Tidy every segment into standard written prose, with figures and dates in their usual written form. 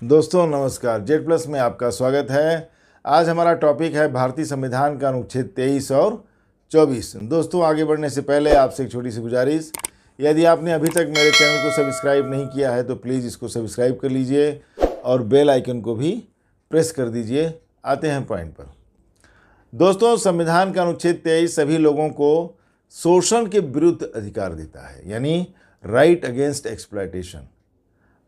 दोस्तों नमस्कार, Z plus में आपका स्वागत है। आज हमारा टॉपिक है भारतीय संविधान का अनुच्छेद 23 और 24। दोस्तों आगे बढ़ने से पहले आपसे एक छोटी सी गुजारिश, यदि आपने अभी तक मेरे चैनल को सब्सक्राइब नहीं किया है तो प्लीज़ इसको सब्सक्राइब कर लीजिए और बेल आइकन को भी प्रेस कर दीजिए। आते हैं पॉइंट पर। दोस्तों, संविधान का अनुच्छेद 23 सभी लोगों को शोषण के विरुद्ध अधिकार देता है, यानी राइट अगेंस्ट एक्सप्लॉयटेशन।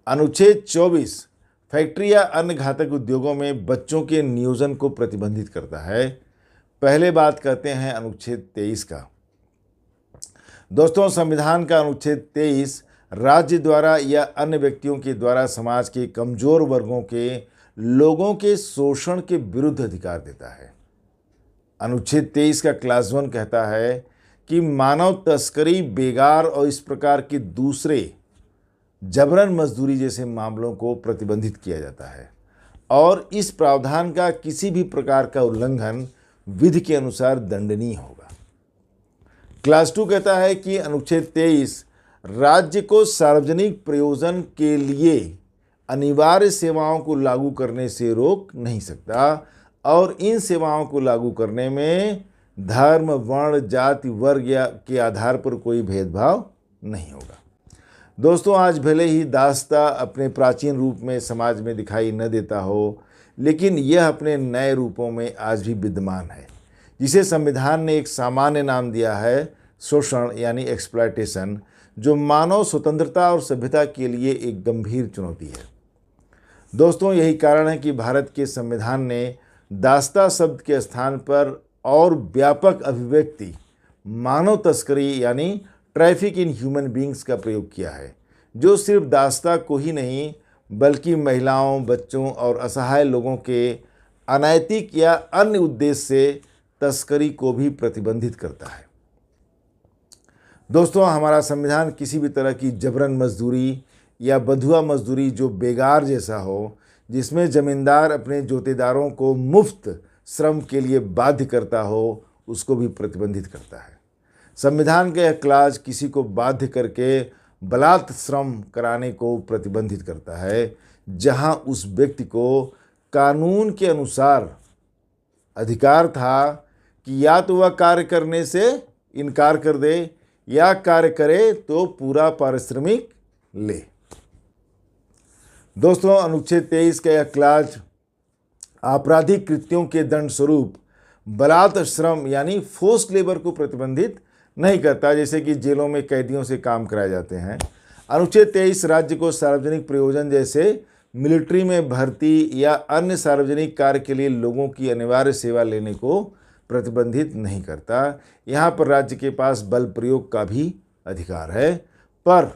अनुच्छेद 24 फैक्ट्री या अन्य घातक उद्योगों में बच्चों के नियोजन को प्रतिबंधित करता है। पहले बात करते हैं अनुच्छेद 23 का। दोस्तों, संविधान का अनुच्छेद 23 राज्य द्वारा या अन्य व्यक्तियों के द्वारा समाज के कमजोर वर्गों के लोगों के शोषण के विरुद्ध अधिकार देता है। अनुच्छेद 23 का क्लास 1 कहता है कि मानव तस्करी, बेगार और इस प्रकार के दूसरे जबरन मजदूरी जैसे मामलों को प्रतिबंधित किया जाता है और इस प्रावधान का किसी भी प्रकार का उल्लंघन विधि के अनुसार दंडनीय होगा। क्लास 2 कहता है कि अनुच्छेद 23 राज्य को सार्वजनिक प्रयोजन के लिए अनिवार्य सेवाओं को लागू करने से रोक नहीं सकता और इन सेवाओं को लागू करने में धर्म, वर्ण, जाति, वर्ग या के आधार पर कोई भेदभाव नहीं होगा। दोस्तों, आज भले ही दास्ता अपने प्राचीन रूप में समाज में दिखाई न देता हो, लेकिन यह अपने नए रूपों में आज भी विद्यमान है, जिसे संविधान ने एक सामान्य नाम दिया है शोषण यानी एक्सप्लॉयटेशन, जो मानव स्वतंत्रता और सभ्यता के लिए एक गंभीर चुनौती है। दोस्तों, यही कारण है कि भारत के संविधान ने दास्ता शब्द के स्थान पर और व्यापक अभिव्यक्ति मानव तस्करी यानी ट्रैफिक इन ह्यूमन बींग्स का प्रयोग किया है, जो सिर्फ दास्ता को ही नहीं बल्कि महिलाओं, बच्चों और असहाय लोगों के अनैतिक या अन्य उद्देश्य से तस्करी को भी प्रतिबंधित करता है। दोस्तों, हमारा संविधान किसी भी तरह की जबरन मजदूरी या बंधुआ मजदूरी जो बेगार जैसा हो, जिसमें जमींदार अपने जोतेदारों को मुफ्त श्रम के लिए बाध्य करता हो, उसको भी प्रतिबंधित करता है। संविधान का यह क्लास किसी को बाध्य करके बलात् श्रम कराने को प्रतिबंधित करता है, जहां उस व्यक्ति को कानून के अनुसार अधिकार था कि या तो वह कार्य करने से इनकार कर दे या कार्य करे तो पूरा पारिश्रमिक ले। दोस्तों, अनुच्छेद 23 का यह क्लास आपराधिक कृत्यों के दंड स्वरूप बलात् श्रम यानी फोर्स्ड लेबर को प्रतिबंधित नहीं करता, जैसे कि जेलों में कैदियों से काम कराए जाते हैं। अनुच्छेद 23 राज्य को सार्वजनिक प्रयोजन जैसे मिलिट्री में भर्ती या अन्य सार्वजनिक कार्य के लिए लोगों की अनिवार्य सेवा लेने को प्रतिबंधित नहीं करता। यहाँ पर राज्य के पास बल प्रयोग का भी अधिकार है, पर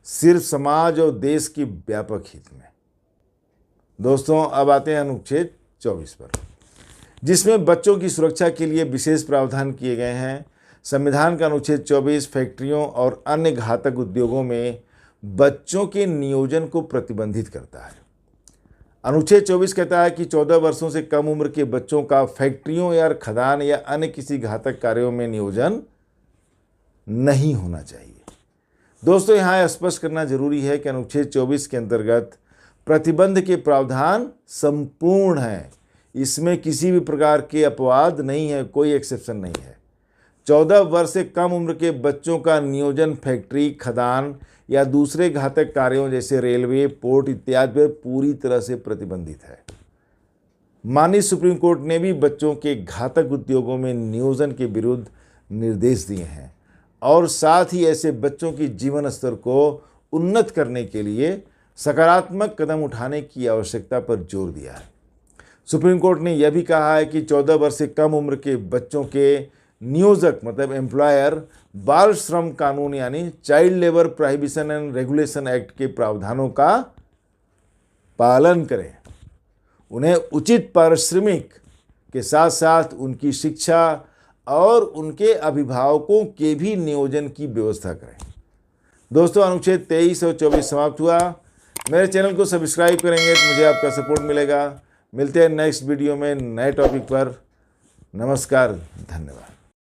सिर्फ समाज और देश के व्यापक हित में। दोस्तों, अब आते हैं अनुच्छेद 24 पर, जिसमें बच्चों की सुरक्षा के लिए विशेष प्रावधान किए गए हैं। संविधान का अनुच्छेद 24 फैक्ट्रियों और अन्य घातक उद्योगों में बच्चों के नियोजन को प्रतिबंधित करता है। अनुच्छेद 24 कहता है कि 14 वर्षों से कम उम्र के बच्चों का फैक्ट्रियों या खदान या अन्य किसी घातक कार्यों में नियोजन नहीं होना चाहिए। दोस्तों, यहाँ स्पष्ट करना जरूरी है कि अनुच्छेद 24 के अंतर्गत प्रतिबंध के प्रावधान संपूर्ण हैं। इसमें किसी भी प्रकार के अपवाद नहीं है, कोई एक्सेप्शन नहीं है। 14 वर्ष से कम उम्र के बच्चों का नियोजन फैक्ट्री, खदान या दूसरे घातक कार्यों जैसे रेलवे, पोर्ट इत्यादि पर पूरी तरह से प्रतिबंधित है। माननीय सुप्रीम कोर्ट ने भी बच्चों के घातक उद्योगों में नियोजन के विरुद्ध निर्देश दिए हैं और साथ ही ऐसे बच्चों की जीवन स्तर को उन्नत करने के लिए सकारात्मक कदम उठाने की आवश्यकता पर जोर दिया है। सुप्रीम कोर्ट ने यह भी कहा है कि 14 वर्ष से कम उम्र के बच्चों के नियोजक मतलब एम्प्लॉयर बाल श्रम कानून यानी child labour prohibition and regulation act के प्रावधानों का पालन करें। उन्हें उचित पारिश्रमिक के साथ साथ उनकी शिक्षा और उनके अभिभावकों के भी नियोजन की व्यवस्था करें। दोस्तों, अनुच्छेद 23 और 24 समाप्त हुआ। मेरे चैनल को सब्सक्राइब करेंगे तो मुझे आपका सपोर्ट मिलेगा। मिलते हैं नेक्स्ट वीडियो में नए टॉपिक पर। नमस्कार, धन्यवाद।